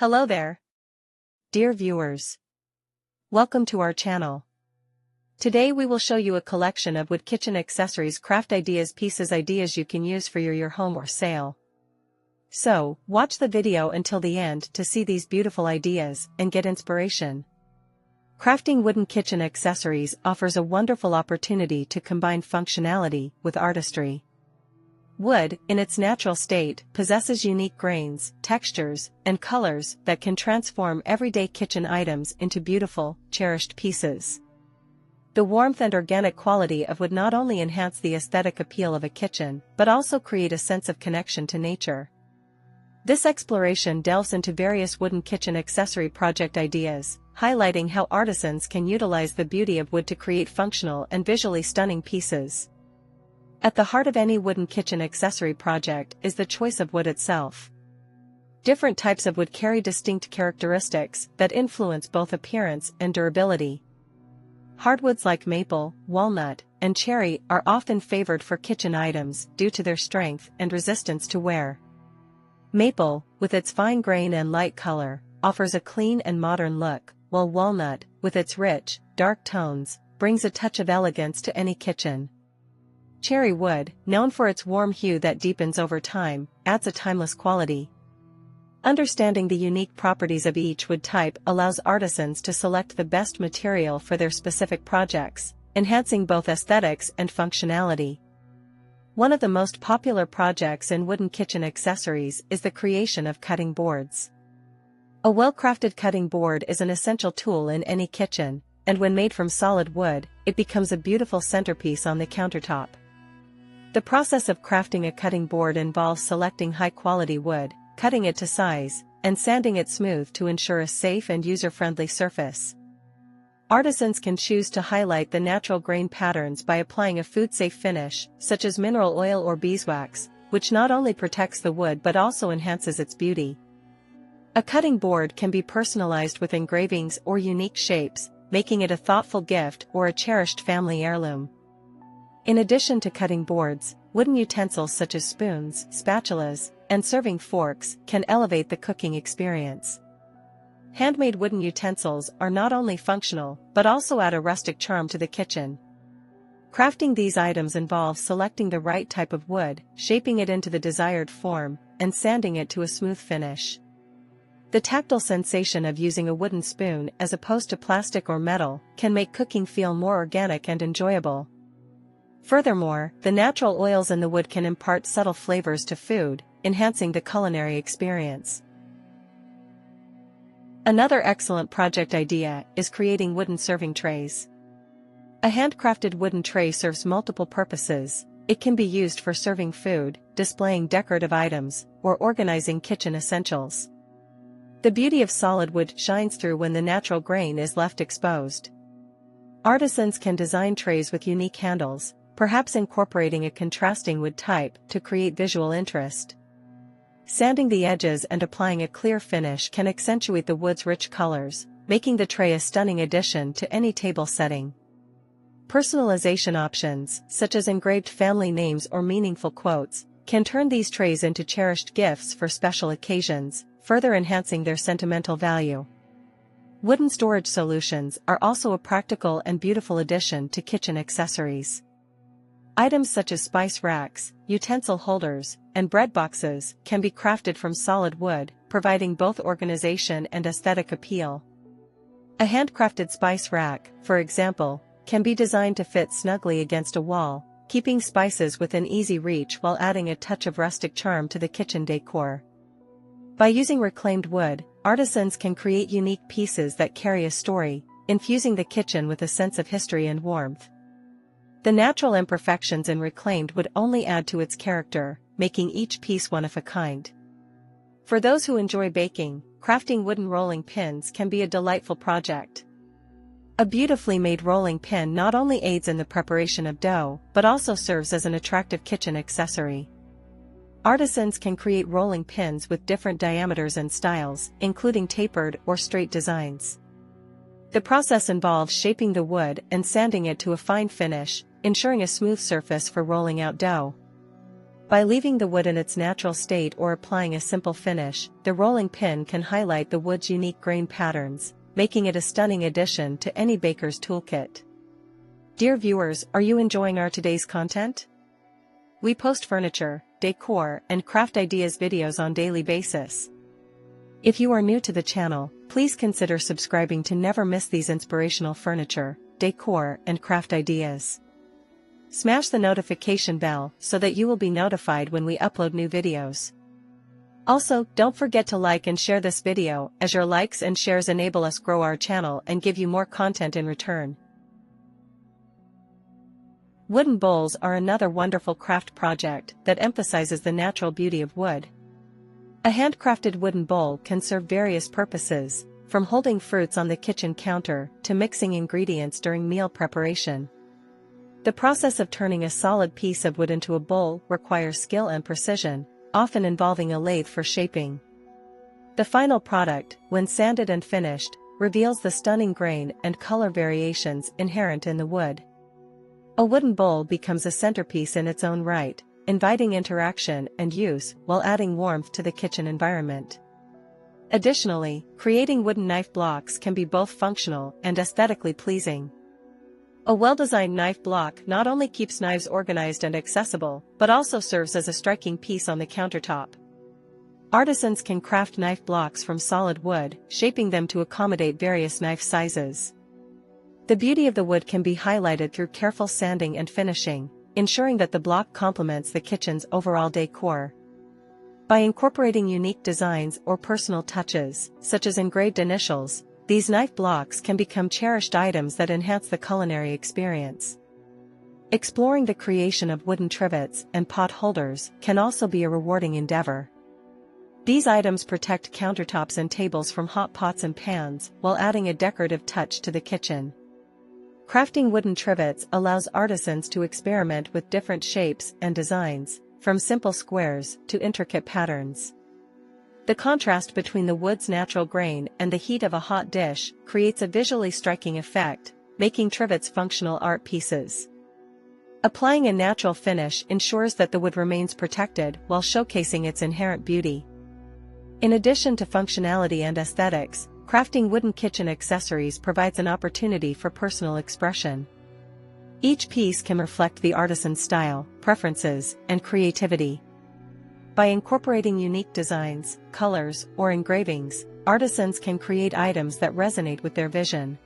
Hello there, dear viewers. Welcome to our channel. Today we will show you a collection of wood kitchen accessories, craft ideas you can use for your home or sale. So, watch the video until the end to see these beautiful ideas and get inspiration. Crafting wooden kitchen accessories offers a wonderful opportunity to combine functionality with artistry. Wood, in its natural state, possesses unique grains, textures, and colors that can transform everyday kitchen items into beautiful, cherished pieces. The warmth and organic quality of wood not only enhance the aesthetic appeal of a kitchen, but also create a sense of connection to nature. This exploration delves into various wooden kitchen accessory project ideas, highlighting how artisans can utilize the beauty of wood to create functional and visually stunning pieces. At the heart of any wooden kitchen accessory project is the choice of wood itself. Different types of wood carry distinct characteristics that influence both appearance and durability. Hardwoods like maple, walnut, and cherry are often favored for kitchen items due to their strength and resistance to wear. Maple, with its fine grain and light color, offers a clean and modern look, while walnut, with its rich, dark tones, brings a touch of elegance to any kitchen. Cherry wood, known for its warm hue that deepens over time, adds a timeless quality. Understanding the unique properties of each wood type allows artisans to select the best material for their specific projects, enhancing both aesthetics and functionality. One of the most popular projects in wooden kitchen accessories is the creation of cutting boards. A well-crafted cutting board is an essential tool in any kitchen, and when made from solid wood, it becomes a beautiful centerpiece on the countertop. The process of crafting a cutting board involves selecting high-quality wood, cutting it to size, and sanding it smooth to ensure a safe and user-friendly surface. Artisans can choose to highlight the natural grain patterns by applying a food-safe finish, such as mineral oil or beeswax, which not only protects the wood but also enhances its beauty. A cutting board can be personalized with engravings or unique shapes, making it a thoughtful gift or a cherished family heirloom. In addition to cutting boards, wooden utensils such as spoons, spatulas, and serving forks can elevate the cooking experience. Handmade wooden utensils are not only functional but also add a rustic charm to the kitchen. Crafting these items involves selecting the right type of wood, shaping it into the desired form, and sanding it to a smooth finish. The tactile sensation of using a wooden spoon as opposed to plastic or metal can make cooking feel more organic and enjoyable. Furthermore, the natural oils in the wood can impart subtle flavors to food, enhancing the culinary experience. Another excellent project idea is creating wooden serving trays. A handcrafted wooden tray serves multiple purposes. It can be used for serving food, displaying decorative items, or organizing kitchen essentials. The beauty of solid wood shines through when the natural grain is left exposed. Artisans can design trays with unique handles, perhaps incorporating a contrasting wood type to create visual interest. Sanding the edges and applying a clear finish can accentuate the wood's rich colors, making the tray a stunning addition to any table setting. Personalization options, such as engraved family names or meaningful quotes, can turn these trays into cherished gifts for special occasions, further enhancing their sentimental value. Wooden storage solutions are also a practical and beautiful addition to kitchen accessories. Items such as spice racks, utensil holders, and bread boxes can be crafted from solid wood, providing both organization and aesthetic appeal. A handcrafted spice rack, for example, can be designed to fit snugly against a wall, keeping spices within easy reach while adding a touch of rustic charm to the kitchen decor. By using reclaimed wood, artisans can create unique pieces that carry a story, infusing the kitchen with a sense of history and warmth. The natural imperfections in reclaimed wood only add to its character, making each piece one of a kind. For those who enjoy baking, crafting wooden rolling pins can be a delightful project. A beautifully made rolling pin not only aids in the preparation of dough, but also serves as an attractive kitchen accessory. Artisans can create rolling pins with different diameters and styles, including tapered or straight designs. The process involves shaping the wood and sanding it to a fine finish, ensuring a smooth surface for rolling out dough. By leaving the wood in its natural state or applying a simple finish, the rolling pin can highlight the wood's unique grain patterns, making it a stunning addition to any baker's toolkit. Dear viewers, are you enjoying our today's content? We post furniture, decor, and craft ideas videos on daily basis. If you are new to the channel, please consider subscribing to never miss these inspirational furniture, decor, and craft ideas. Smash the notification bell so that you will be notified when we upload new videos. Also, don't forget to like and share this video, as your likes and shares enable us grow our channel and give you more content in return. Wooden bowls are another wonderful craft project that emphasizes the natural beauty of wood. A handcrafted wooden bowl can serve various purposes, from holding fruits on the kitchen counter to mixing ingredients during meal preparation. The process of turning a solid piece of wood into a bowl requires skill and precision, often involving a lathe for shaping. The final product, when sanded and finished, reveals the stunning grain and color variations inherent in the wood. A wooden bowl becomes a centerpiece in its own right, inviting interaction and use while adding warmth to the kitchen environment. Additionally, creating wooden knife blocks can be both functional and aesthetically pleasing. A well-designed knife block not only keeps knives organized and accessible, but also serves as a striking piece on the countertop. Artisans can craft knife blocks from solid wood, shaping them to accommodate various knife sizes. The beauty of the wood can be highlighted through careful sanding and finishing, ensuring that the block complements the kitchen's overall decor. By incorporating unique designs or personal touches, such as engraved initials, these knife blocks can become cherished items that enhance the culinary experience. Exploring the creation of wooden trivets and pot holders can also be a rewarding endeavor. These items protect countertops and tables from hot pots and pans while adding a decorative touch to the kitchen. Crafting wooden trivets allows artisans to experiment with different shapes and designs, from simple squares to intricate patterns. The contrast between the wood's natural grain and the heat of a hot dish creates a visually striking effect, making trivets functional art pieces. Applying a natural finish ensures that the wood remains protected while showcasing its inherent beauty. In addition to functionality and aesthetics, crafting wooden kitchen accessories provides an opportunity for personal expression. Each piece can reflect the artisan's style, preferences, and creativity. By incorporating unique designs, colors, or engravings, artisans can create items that resonate with their vision.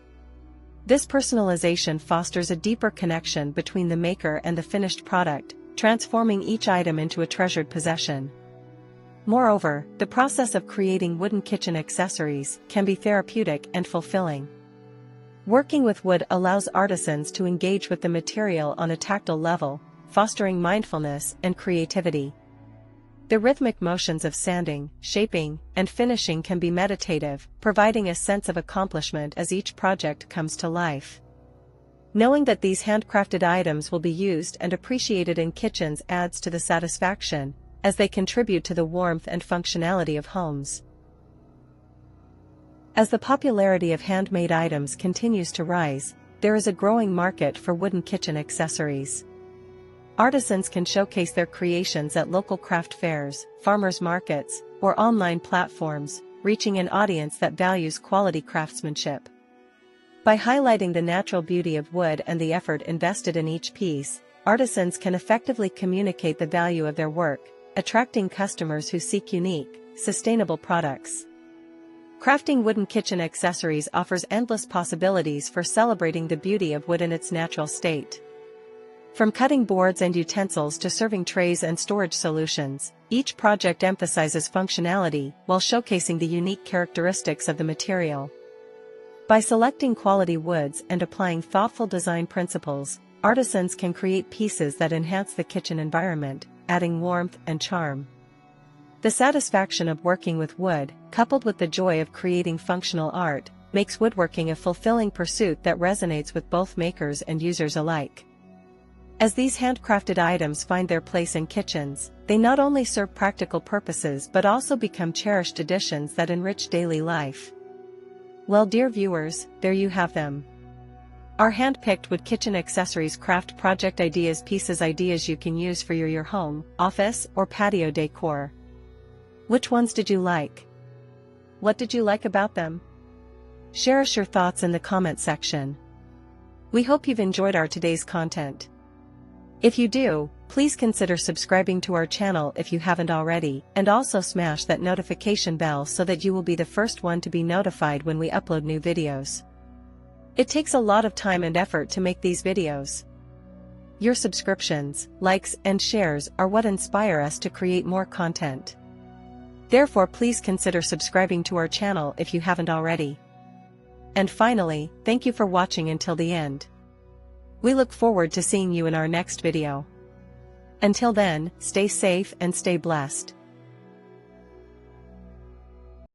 This personalization fosters a deeper connection between the maker and the finished product, transforming each item into a treasured possession. Moreover, the process of creating wooden kitchen accessories can be therapeutic and fulfilling. Working with wood allows artisans to engage with the material on a tactile level, fostering mindfulness and creativity. The rhythmic motions of sanding, shaping, and finishing can be meditative, providing a sense of accomplishment as each project comes to life. Knowing that these handcrafted items will be used and appreciated in kitchens adds to the satisfaction, as they contribute to the warmth and functionality of homes. As the popularity of handmade items continues to rise, there is a growing market for wooden kitchen accessories. Artisans can showcase their creations at local craft fairs, farmers markets, or online platforms, reaching an audience that values quality craftsmanship. By highlighting the natural beauty of wood and the effort invested in each piece, artisans can effectively communicate the value of their work, attracting customers who seek unique, sustainable products. Crafting wooden kitchen accessories offers endless possibilities for celebrating the beauty of wood in its natural state. From cutting boards and utensils to serving trays and storage solutions, each project emphasizes functionality while showcasing the unique characteristics of the material. By selecting quality woods and applying thoughtful design principles, artisans can create pieces that enhance the kitchen environment, adding warmth and charm. The satisfaction of working with wood, coupled with the joy of creating functional art, makes woodworking a fulfilling pursuit that resonates with both makers and users alike. As these handcrafted items find their place in kitchens, they not only serve practical purposes but also become cherished additions that enrich daily life. Well, dear viewers, there you have them. Our hand-picked wood kitchen accessories craft project ideas ideas you can use for your home, office, or patio decor. Which ones did you like? What did you like about them? Share us your thoughts in the comment section. We hope you've enjoyed our today's content. If you do, please consider subscribing to our channel if you haven't already, and also smash that notification bell so that you will be the first one to be notified when we upload new videos. It takes a lot of time and effort to make these videos. Your subscriptions, likes, and shares are what inspire us to create more content. Therefore, please consider subscribing to our channel if you haven't already. And finally, thank you for watching until the end. We look forward to seeing you in our next video. Until then, stay safe and stay blessed.